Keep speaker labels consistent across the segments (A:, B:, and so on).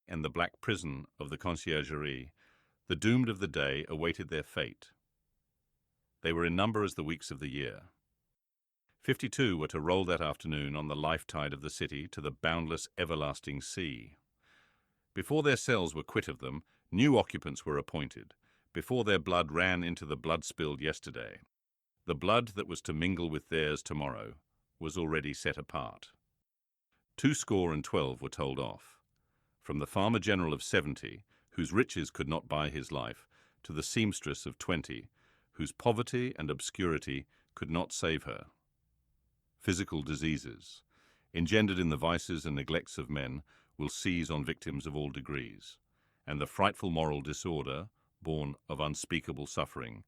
A: and the black prison of the conciergerie, the doomed of the day awaited their fate. They were in number as the weeks of the year. 52 were to roll that afternoon on the life tide of the city to the boundless, everlasting sea. Before their cells were quit of them, new occupants were appointed, before their blood ran into the blood spilled yesterday. The blood that was to mingle with theirs tomorrow was already set apart. 212 were told off, from the farmer general of 70, whose riches could not buy his life, to the seamstress of 20, whose poverty and obscurity could not save her. Physical diseases, engendered in the vices and neglects of men, will seize on victims of all degrees, and the frightful moral disorder, born of unspeakable suffering,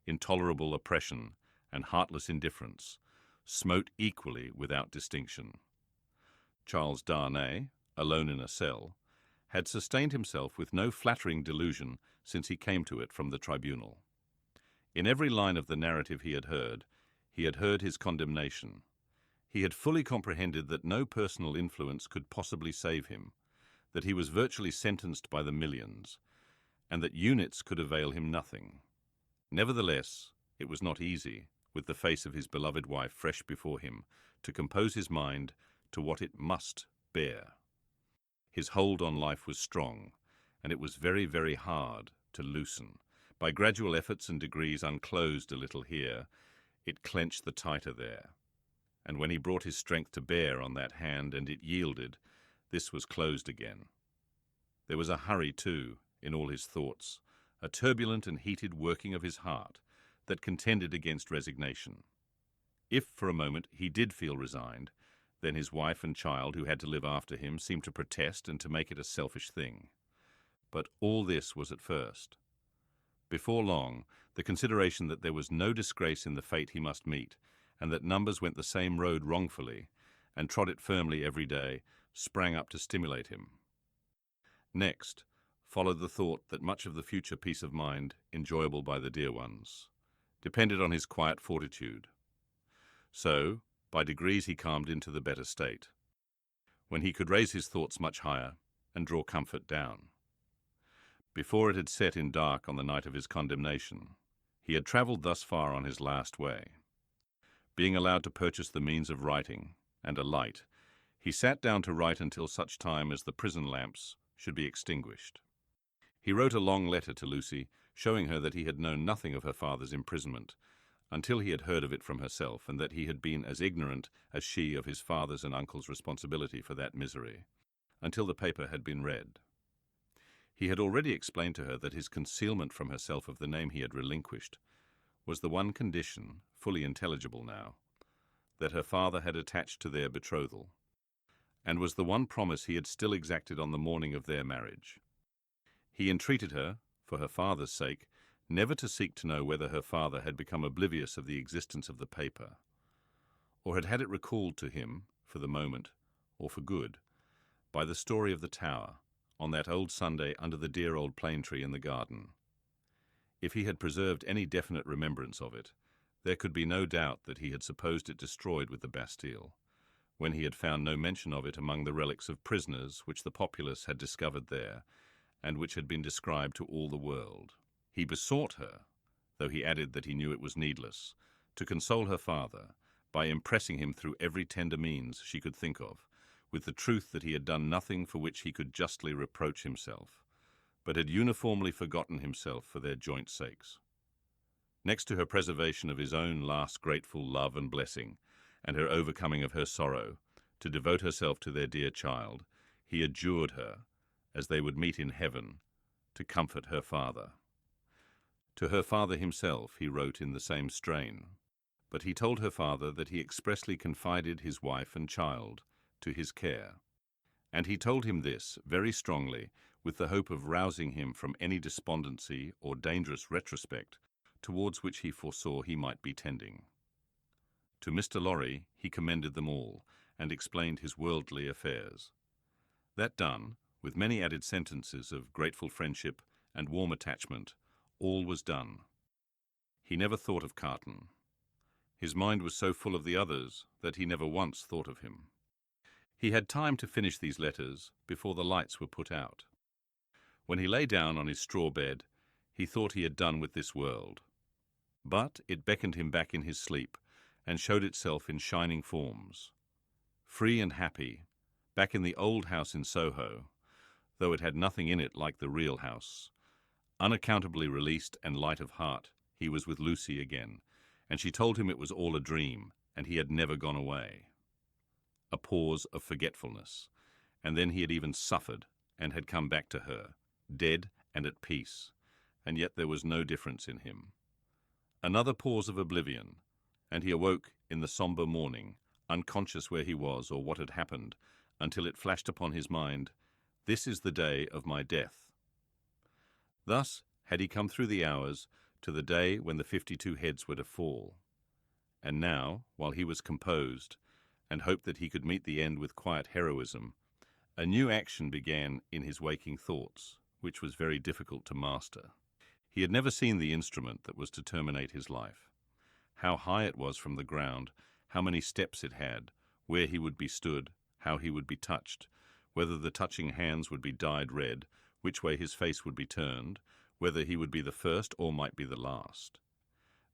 A: intolerable oppression, and heartless indifference, smote equally without distinction. Charles Darnay, alone in a cell, had sustained himself with no flattering delusion since he came to it from the tribunal. In every line of the narrative he had heard his condemnation. He had fully comprehended that no personal influence could possibly save him, that he was virtually sentenced by the millions, and that units could avail him nothing. Nevertheless, it was not easy, with the face of his beloved wife fresh before him, to compose his mind to what it must bear. His hold on life was strong, and it was very, very hard to loosen. By gradual efforts and degrees unclosed a little here, it clenched the tighter there. And when he brought his strength to bear on that hand and it yielded, this was closed again. There was a hurry, too, in all his thoughts, a turbulent and heated working of his heart that contended against resignation. If, for a moment, he did feel resigned, then his wife and child, who had to live after him, seemed to protest and to make it a selfish thing. But all this was at first. Before long, the consideration that there was no disgrace in the fate he must meet, and that numbers went the same road wrongfully, and trod it firmly every day, sprang up to stimulate him. Next followed the thought that much of the future peace of mind, enjoyable by the dear ones, depended on his quiet fortitude. So, by degrees he calmed into the better state, when he could raise his thoughts much higher and draw comfort down. Before it had set in dark on the night of his condemnation, he had travelled thus far on his last way. Being allowed to purchase the means of writing and a light, he sat down to write until such time as the prison lamps should be extinguished. He wrote a long letter to Lucy, showing her that he had known nothing of her father's imprisonment, until he had heard of it from herself, and that he had been as ignorant as she of his father's and uncle's responsibility for that misery, until the paper had been read. He had already explained to her that his concealment from herself of the name he had relinquished was the one condition, fully intelligible now, that her father had attached to their betrothal, and was the one promise he had still exacted on the morning of their marriage. He entreated her, for her father's sake, never to seek to know whether her father had become oblivious of the existence of the paper, or had it recalled to him, for the moment, or for good, by the story of the tower, on that old Sunday under the dear old plane tree in the garden. If he had preserved any definite remembrance of it, there could be no doubt that he had supposed it destroyed with the Bastille, when he had found no mention of it among the relics of prisoners which the populace had discovered there, and which had been described to all the world. He besought her, though he added that he knew it was needless, to console her father by impressing him through every tender means she could think of, with the truth that he had done nothing for which he could justly reproach himself, but had uniformly forgotten himself for their joint sakes. Next to her preservation of his own last grateful love and blessing, and her overcoming of her sorrow, to devote herself to their dear child, he adjured her, as they would meet in heaven, to comfort her father. To her father himself he wrote in the same strain, but he told her father that he expressly confided his wife and child to his care, and he told him this very strongly with the hope of rousing him from any despondency or dangerous retrospect towards which he foresaw he might be tending. To Mr. Lorry he commended them all, and explained his worldly affairs. That done, with many added sentences of grateful friendship and warm attachment, all was done. He never thought of Carton. His mind was so full of the others that he never once thought of him. He had time to finish these letters before the lights were put out. When he lay down on his straw bed, he thought he had done with this world. But it beckoned him back in his sleep and showed itself in shining forms. Free and happy, back in the old house in Soho, though it had nothing in it like the real house. Unaccountably released and light of heart, he was with Lucy again, and she told him it was all a dream, and he had never gone away. A pause of forgetfulness, and then he had even suffered and had come back to her, dead and at peace, and yet there was no difference in him. Another pause of oblivion, and he awoke in the sombre morning, unconscious where he was or what had happened, until it flashed upon his mind, "This is the day of my death." Thus had he come through the hours to the day when the 52 heads were to fall. And now, while he was composed, and hoped that he could meet the end with quiet heroism, a new action began in his waking thoughts, which was very difficult to master. He had never seen the instrument that was to terminate his life. How high it was from the ground, how many steps it had, where he would be stood, how he would be touched, whether the touching hands would be dyed red, which way his face would be turned, whether he would be the first or might be the last.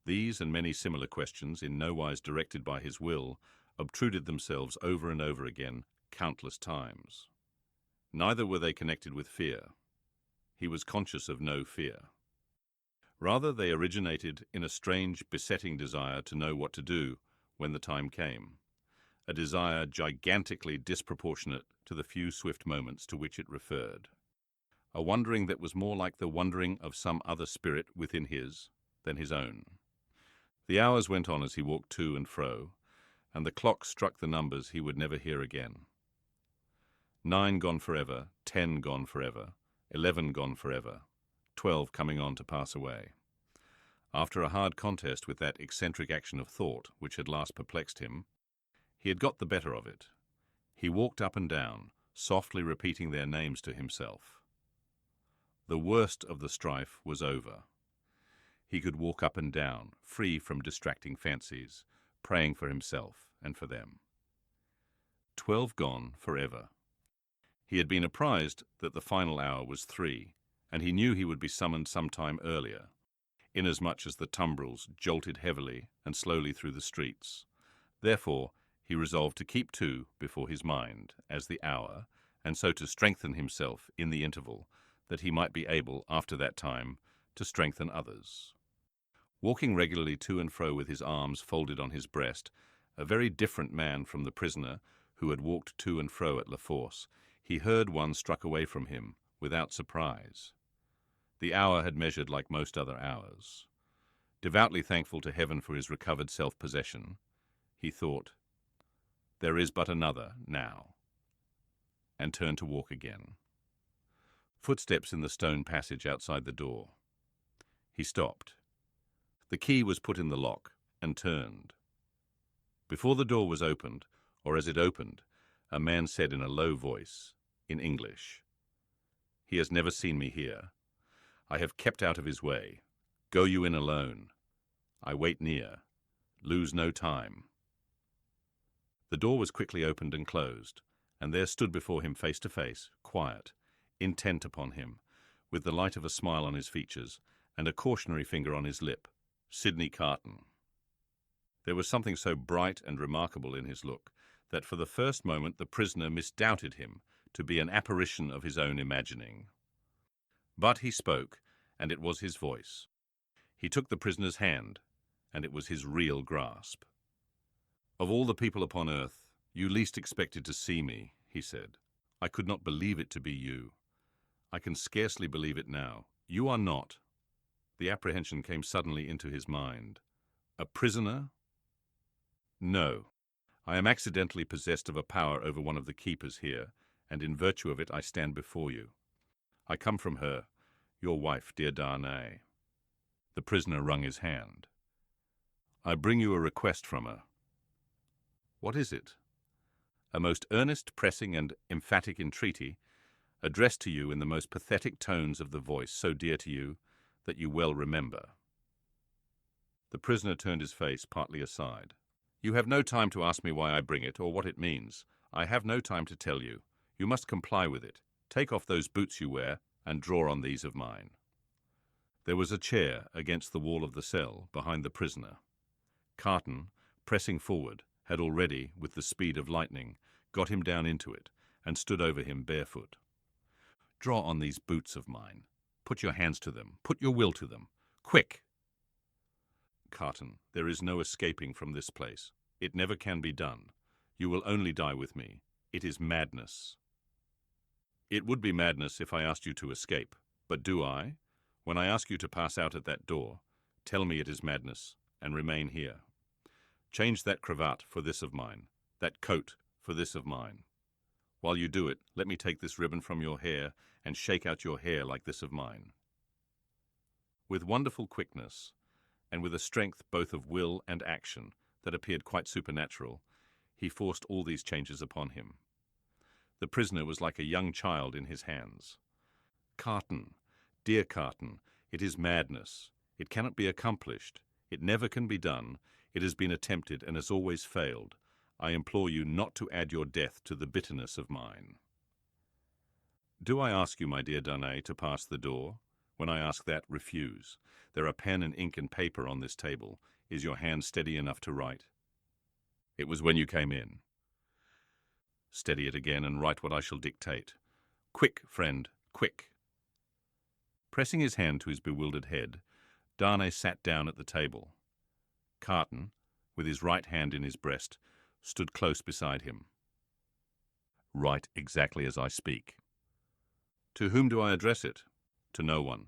A: These and many similar questions, in no wise directed by his will, obtruded themselves over and over again, countless times. Neither were they connected with fear. He was conscious of no fear. Rather, they originated in a strange, besetting desire to know what to do when the time came, a desire gigantically disproportionate to the few swift moments to which it referred, a wondering that was more like the wondering of some other spirit within his than his own. The hours went on as he walked to and fro, and the clock struck the numbers he would never hear again. 9 gone forever, 10 gone forever, 11 gone forever, 12 coming on to pass away. After a hard contest with that eccentric action of thought which had last perplexed him, he had got the better of it. He walked up and down, softly repeating their names to himself. The worst of the strife was over. He could walk up and down, free from distracting fancies, praying for himself and for them. 12 gone forever. He had been apprised that the final hour was 3, and he knew he would be summoned some time earlier, inasmuch as the tumbrils jolted heavily and slowly through the streets. Therefore, he resolved to keep 2 before his mind as the hour, and so to strengthen himself in the interval, that he might be able, after that time, to strengthen others. Walking regularly to and fro with his arms folded on his breast, a very different man from the prisoner who had walked to and fro at La Force, he heard one struck away from him without surprise. The hour had measured like most other hours. Devoutly thankful to heaven for his recovered self-possession, he thought, "There is but another now," and turned to walk again. Footsteps in the stone passage outside the door. He stopped. The key was put in the lock and turned. Before the door was opened, or as it opened, a man said in a low voice, in English, "He has never seen me here. I have kept out of his way. Go you in alone. I wait near. Lose no time." The door was quickly opened and closed, and there stood before him face to face, quiet, intent upon him, with the light of a smile on his features and a cautionary finger on his lip, Sydney Carton. There was something so bright and remarkable in his look that for the first moment the prisoner misdoubted him to be an apparition of his own imagining. But he spoke, and it was his voice. He took the prisoner's hand, and it was his real grasp. "Of all the people upon earth, you least expected to see me," he said. "I could not believe it to be you. I can scarcely believe it now. You are not." The apprehension came suddenly into his mind. "A prisoner?" "No. I am accidentally possessed of a power over one of the keepers here, and in virtue of it I stand before you. I come from her, your wife, dear Darnay." The prisoner wrung his hand. "I bring you a request from her." "What is it?" "A most earnest, pressing, and emphatic entreaty, addressed to you in the most pathetic tones of the voice so dear to you that you well remember." The prisoner turned his face partly aside. "You have no time to ask me why I bring it, or what it means. I have no time to tell you. You must comply with it. Take off those boots you wear and draw on these of mine. There was a chair against the wall of the cell behind the prisoner. Carton, pressing forward, had already, with the speed of lightning, got him down into it and stood over him barefoot. Draw on these boots of mine. Put your hands to them. Put your will to them. Quick! Carton, there is no escaping from this place. It never can be done. You will only die with me. It is madness. It would be madness if I asked you to escape. But do I? When I ask you to pass out at that door, tell me it is madness and remain here. Change that cravat for this of mine, that coat for this of mine. While you do it, let me take this ribbon from your hair and shake out your hair like this of mine. With wonderful quickness, and with a strength both of will and action that appeared quite supernatural, he forced all these changes upon him. The prisoner was like a young child in his hands. Carton, dear Carton, it is madness. It cannot be accomplished. It never can be done. It has been attempted and has always failed. I implore you not to add your death to the bitterness of mine. Do I ask you, my dear Darnay, to pass the door? When I ask that, refuse. There are pen and ink and paper on this table. Is your hand steady enough to write? It was when you came in. Steady it again and write what I shall dictate. Quick, friend, quick. Pressing his hand to his bewildered head, Darnay sat down at the table. Carton, with his right hand in his breast, stood close beside him. Write exactly as I speak. To whom do I address it? To no one.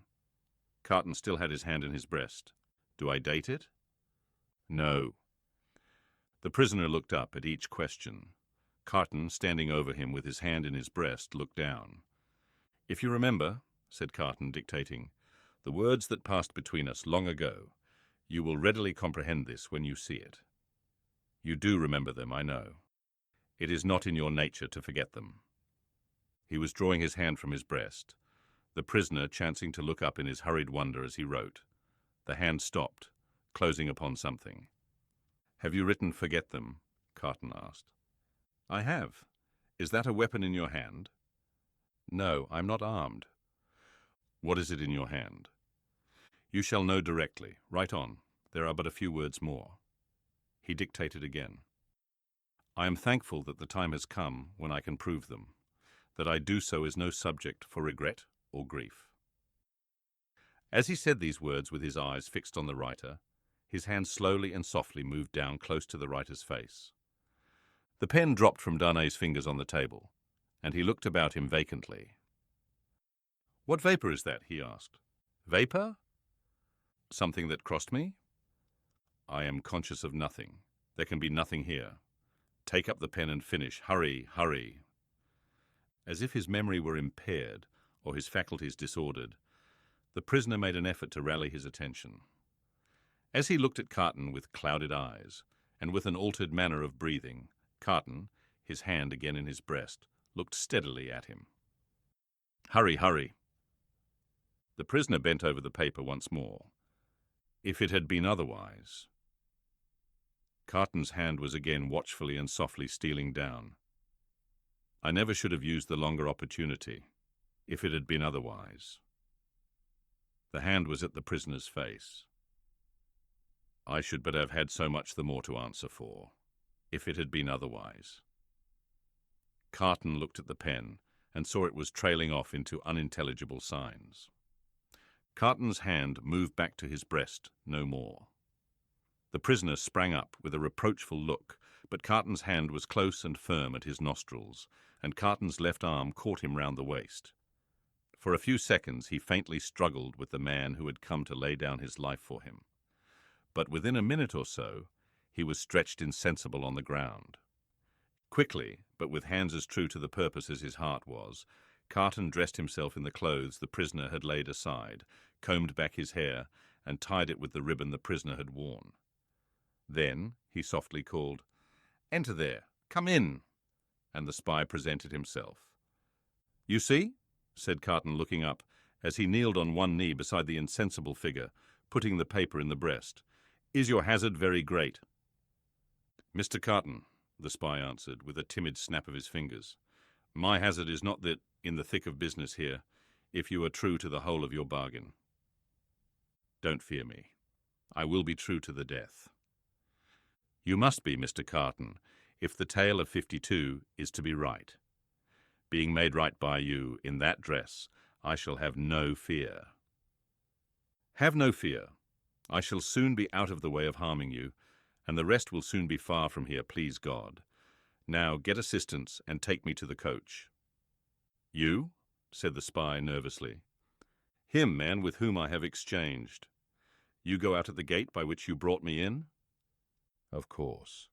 A: Carton still had his hand in his breast. Do I date it? No. The prisoner looked up at each question. Carton, standing over him with his hand in his breast, looked down. If you remember, said Carton, dictating, the words that passed between us long ago, you will readily comprehend this when you see it. You do remember them, I know. It is not in your nature to forget them. He was drawing his hand from his breast, the prisoner chancing to look up in his hurried wonder as he wrote. The hand stopped, closing upon something. Have you written "forget them"? Carton asked. I have. Is that a weapon in your hand? No, I'm not armed. What is it in your hand? You shall know directly. Write on. There are but a few words more. He dictated again. I am thankful that the time has come when I can prove them. That I do so is no subject for regret or grief. As he said these words with his eyes fixed on the writer, his hand slowly and softly moved down close to the writer's face. The pen dropped from Darnay's fingers on the table, and he looked about him vacantly. What vapour is that? He asked. Vapour? Something that crossed me? I am conscious of nothing. There can be nothing here. Take up the pen and finish. Hurry, hurry. As if his memory were impaired or his faculties disordered, the prisoner made an effort to rally his attention. As he looked at Carton with clouded eyes and with an altered manner of breathing, Carton, his hand again in his breast, looked steadily at him. Hurry, hurry. The prisoner bent over the paper once more. If it had been otherwise. Carton's hand was again watchfully and softly stealing down. I never should have used the longer opportunity, if it had been otherwise. The hand was at the prisoner's face. I should but have had so much the more to answer for, if it had been otherwise. Carton looked at the pen and saw it was trailing off into unintelligible signs. Carton's hand moved back to his breast no more. The prisoner sprang up with a reproachful look, but Carton's hand was close and firm at his nostrils, and Carton's left arm caught him round the waist. For a few seconds he faintly struggled with the man who had come to lay down his life for him. But within a minute or so, he was stretched insensible on the ground. Quickly, but with hands as true to the purpose as his heart was, Carton dressed himself in the clothes the prisoner had laid aside, combed back his hair, and tied it with the ribbon the prisoner had worn. Then he softly called, "Enter there, come in," and the spy presented himself. "You see," said Carton, looking up, as he kneeled on one knee beside the insensible figure, putting the paper in the breast, "is your hazard very great?" "Mr. Carton," the spy answered, with a timid snap of his fingers. My hazard is not that, in the thick of business here, if you are true to the whole of your bargain. Don't fear me. I will be true to the death. You must be, Mr. Carton, if the tale of 52 is to be right. Being made right by you in that dress, I shall have no fear. Have no fear. I shall soon be out of the way of harming you, and the rest will soon be far from here, please God. Now get assistance and take me to the coach. You? Said the spy nervously. Him, man, with whom I have exchanged. You go out at the gate by which you brought me in? Of course.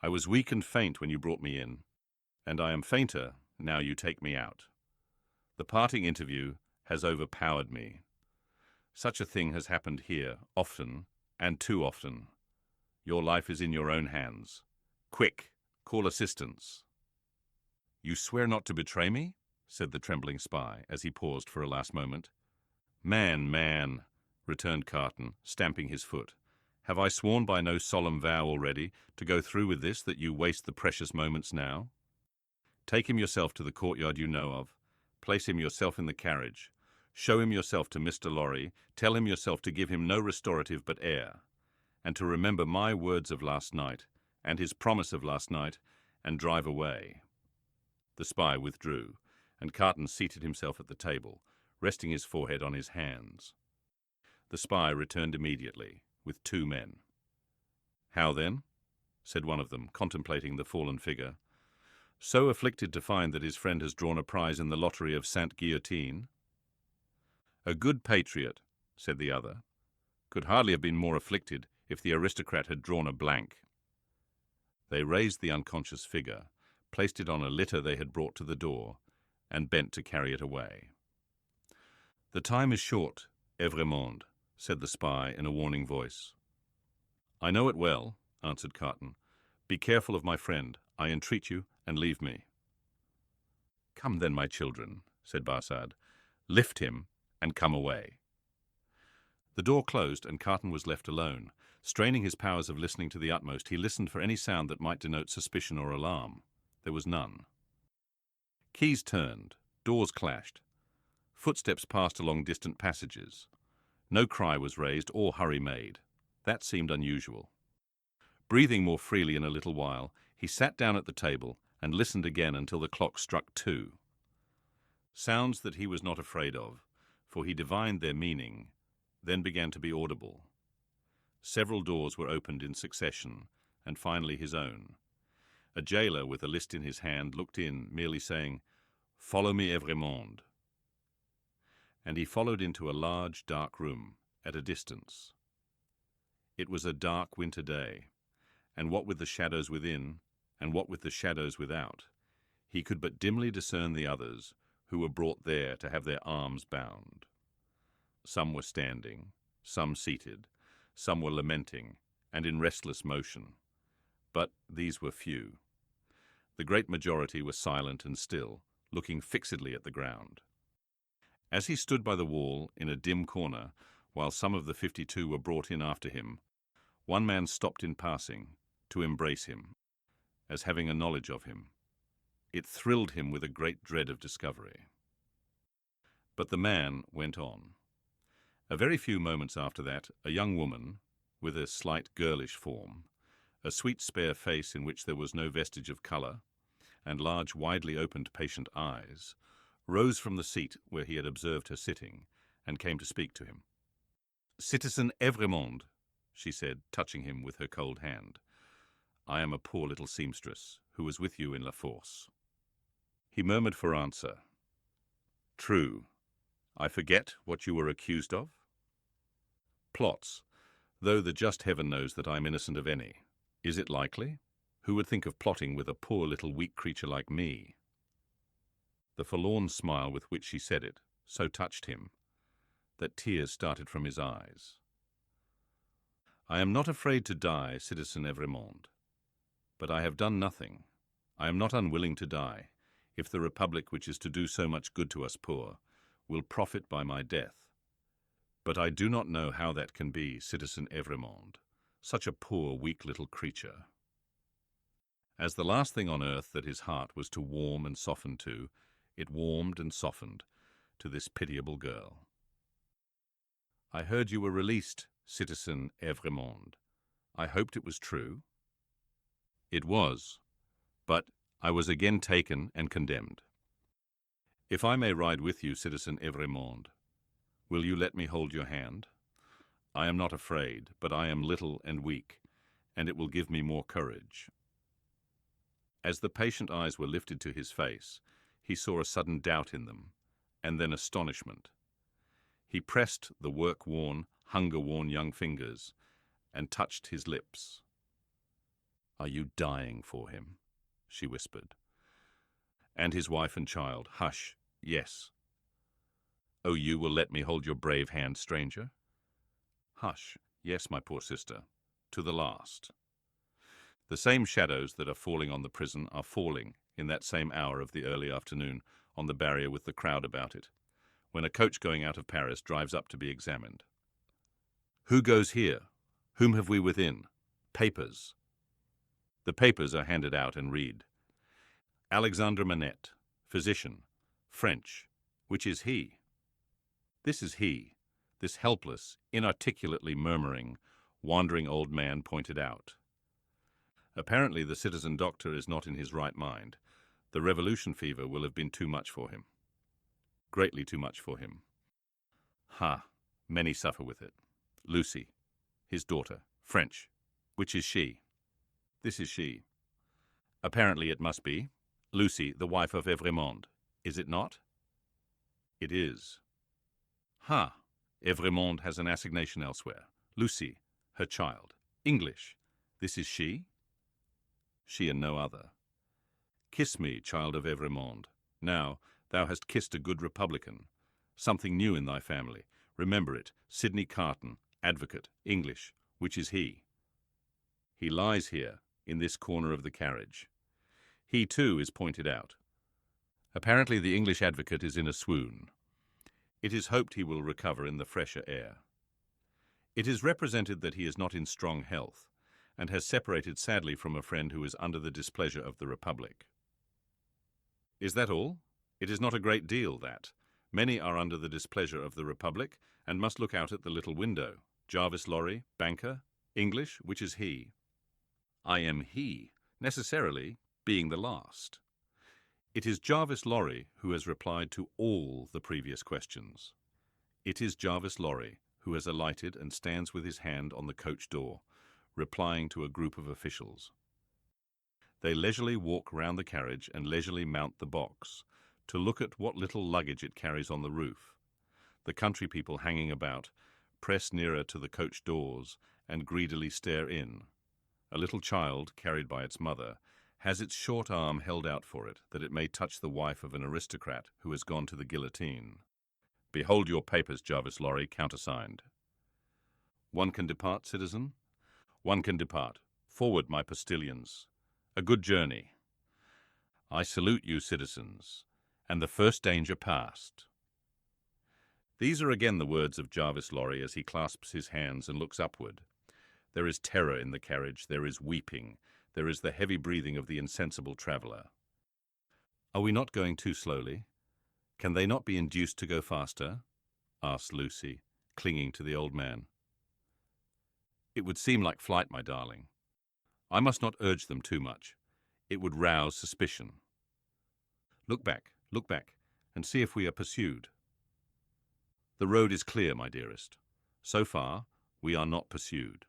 A: I was weak and faint when you brought me in, and I am fainter now you take me out. The parting interview has overpowered me. Such a thing has happened here, often, and too often. Your life is in your own hands. Quick, call assistance. You swear not to betray me? Said the trembling spy, as he paused for a last moment. Man, returned Carton, stamping his foot. Have I sworn by no solemn vow already to go through with this that you waste the precious moments now? Take him yourself to the courtyard you know of. Place him yourself in the carriage. Show him yourself to Mr. Lorry. Tell him yourself to give him no restorative but air, and to remember my words of last night, and his promise of last night, and drive away. The spy withdrew, and Carton seated himself at the table, resting his forehead on his hands. The spy returned immediately, with 2 men. How then? Said one of them, contemplating the fallen figure. So afflicted to find that his friend has drawn a prize in the lottery of Sainte Guillotine? A good patriot, said the other, could hardly have been more afflicted if the aristocrat had drawn a blank. They raised the unconscious figure, placed it on a litter they had brought to the door, and bent to carry it away. The time is short, Evrémonde, said the spy in a warning voice. I know it well, answered Carton. Be careful of my friend, I entreat you, and leave me. Come then, my children, said Barsad. Lift him and come away. The door closed, and Carton was left alone. Straining his powers of listening to the utmost, he listened for any sound that might denote suspicion or alarm. There was none. Keys turned, doors clashed. Footsteps passed along distant passages. No cry was raised or hurry made. That seemed unusual. Breathing more freely in a little while, he sat down at the table and listened again until the clock struck 2. Sounds that he was not afraid of, for he divined their meaning, then began to be audible. Several doors were opened in succession, and finally his own. A jailer with a list in his hand looked in, merely saying, "Follow me, Evrémonde." And he followed into a large, dark room, at a distance. It was a dark winter day, and what with the shadows within, and what with the shadows without, he could but dimly discern the others who were brought there to have their arms bound. Some were standing, some seated, some were lamenting, and in restless motion. But these were few. The great majority were silent and still, looking fixedly at the ground. As he stood by the wall in a dim corner, while some of the 52 were brought in after him, one man stopped in passing to embrace him, as having a knowledge of him. It thrilled him with a great dread of discovery. But the man went on. A very few moments after that, a young woman, with a slight girlish form, a sweet spare face in which there was no vestige of colour, and large widely opened patient eyes, rose from the seat where he had observed her sitting, and came to speak to him. "Citizen Evrémonde," she said, touching him with her cold hand. "I am a poor little seamstress, who was with you in La Force." He murmured for answer, "True. I forget what you were accused of?" "Plots, though the just heaven knows that I am innocent of any. Is it likely? Who would think of plotting with a poor little weak creature like me?" The forlorn smile with which she said it so touched him that tears started from his eyes. "I am not afraid to die, Citizen Evrémonde, but I have done nothing. I am not unwilling to die, if the Republic, which is to do so much good to us poor, will profit by my death. But I do not know how that can be, Citizen Evrémonde, such a poor, weak little creature." As the last thing on earth that his heart was to warm and soften to, it warmed and softened to this pitiable girl. "I heard you were released, citizen Evrémonde. I hoped it was true." "It was, but I was again taken and condemned. If I may ride with you, citizen Evrémonde, will you let me hold your hand? I am not afraid, but I am little and weak, and it will give me more courage." As the patient eyes were lifted to his face, he saw a sudden doubt in them, and then astonishment. He pressed the work-worn, hunger-worn young fingers and touched his lips. "Are you dying for him?" she whispered. "And his wife and child? Hush, yes." "Oh, you will let me hold your brave hand, stranger?" "Hush, yes, my poor sister, to the last." The same shadows that are falling on the prison are falling in that same hour of the early afternoon on the barrier with the crowd about it, when a coach going out of Paris drives up to be examined. "Who goes here? Whom have we within? Papers." The papers are handed out and read. "Alexandre Manette, physician, French. Which is he?" This is he, this helpless, inarticulately murmuring, wandering old man pointed out. Apparently the citizen doctor is not in his right mind. The revolution fever will have been too much for him. Greatly too much for him. Ha! Many suffer with it. Lucy, his daughter, French. Which is she? This is she. Apparently it must be. Lucy, the wife of Evrémonde. Is it not? It is. Ha! Evrémonde has an assignation elsewhere. Lucy, her child. English. This is she? She and no other. Kiss me, child of Evrémonde. Now, thou hast kissed a good Republican. Something new in thy family. Remember it. Sydney Carton, advocate, English. Which is he? He lies here, in this corner of the carriage. He, too, is pointed out. Apparently the English advocate is in a swoon. It is hoped he will recover in the fresher air. It is represented that he is not in strong health, and has separated sadly from a friend who is under the displeasure of the Republic. Is that all? It is not a great deal, that. Many are under the displeasure of the Republic, and must look out at the little window. Jarvis Lorry, banker, English, which is he? I am he, necessarily, being the last. It is Jarvis Lorry who has replied to all the previous questions. It is Jarvis Lorry who has alighted and stands with his hand on the coach door, replying to a group of officials. They leisurely walk round the carriage and leisurely mount the box, to look at what little luggage it carries on the roof. The country people hanging about, press nearer to the coach doors and greedily stare in. A little child, carried by its mother, has its short arm held out for it, that it may touch the wife of an aristocrat who has gone to the guillotine. Behold your papers, Jarvis Lorry, countersigned. One can depart, citizen? One can depart. Forward, my postilions. A good journey. I salute you, citizens, and the first danger past. These are again the words of Jarvis Lorry as he clasps his hands and looks upward. There is terror in the carriage, there is weeping, there is the heavy breathing of the insensible traveller. Are we not going too slowly? Can they not be induced to go faster? Asked Lucy, clinging to the old man. It would seem like flight, my darling. I must not urge them too much. It would rouse suspicion. Look back, and see if we are pursued. The road is clear, my dearest. So far, we are not pursued.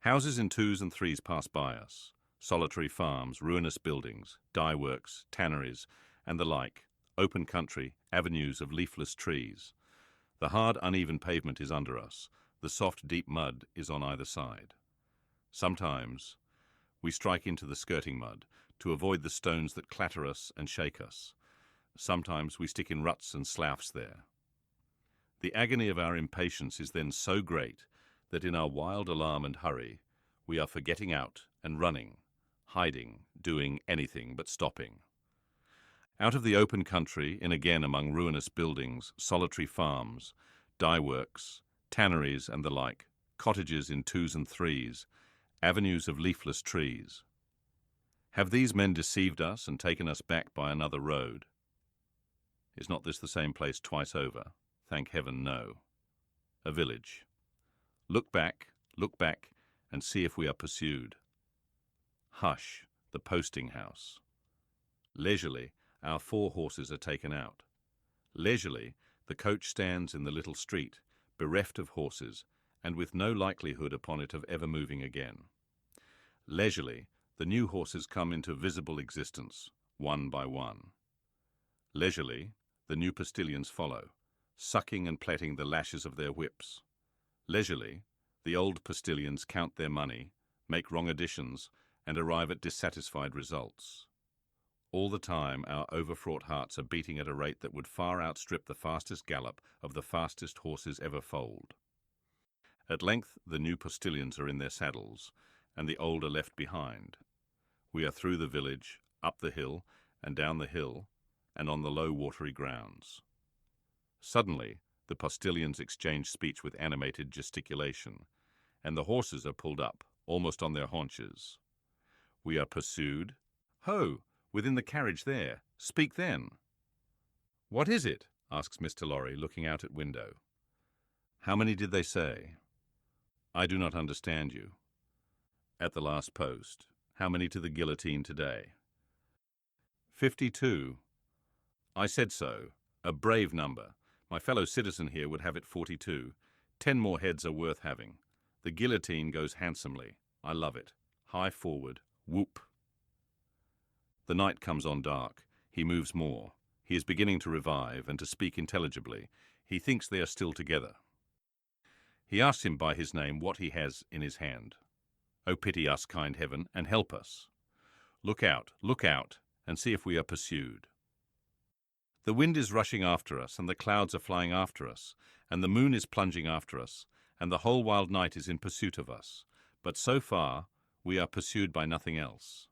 A: Houses in twos and threes pass by us. Solitary farms, ruinous buildings, dye works, tanneries, and the like. Open country, avenues of leafless trees. The hard, uneven pavement is under us. The soft, deep mud is on either side. Sometimes we strike into the skirting mud to avoid the stones that clatter us and shake us. Sometimes we stick in ruts and sloughs there. The agony of our impatience is then so great that in our wild alarm and hurry we are for getting out and running, hiding, doing anything but stopping. Out of the open country, in again among ruinous buildings, solitary farms, dye works, tanneries and the like, cottages in twos and threes, avenues of leafless trees. Have these men deceived us and taken us back by another road? Is not this the same place twice over? Thank heaven, no. A village. Look back, and see if we are pursued. Hush, the posting house. Leisurely, our 4 horses are taken out. Leisurely, the coach stands in the little street, bereft of horses, and with no likelihood upon it of ever moving again. Leisurely, the new horses come into visible existence, one by one. Leisurely, the new postilions follow, sucking and plaiting the lashes of their whips. Leisurely, the old postilions count their money, make wrong additions, and arrive at dissatisfied results. All the time, our overfraught hearts are beating at a rate that would far outstrip the fastest gallop of the fastest horses ever foaled. At length, the new postilions are in their saddles, and the old are left behind. We are through the village, up the hill, and down the hill, and on the low watery grounds. Suddenly, the postilions exchange speech with animated gesticulation, and the horses are pulled up, almost on their haunches. We are pursued. Ho! Within the carriage there. Speak then. What is it? Asks Mr. Lorry, looking out at window. How many did they say? I do not understand you. At the last post. How many to the guillotine today? 52. I said so. A brave number. My fellow citizen here would have it 42. 10 more heads are worth having. The guillotine goes handsomely. I love it. High forward. Whoop. The night comes on dark. He moves more. He is beginning to revive and to speak intelligibly. He thinks they are still together. He asks him by his name what he has in his hand. Oh, pity us, kind heaven, and help us. Look out, and see if we are pursued. The wind is rushing after us, and the clouds are flying after us, and the moon is plunging after us, and the whole wild night is in pursuit of us. But so far, we are pursued by nothing else.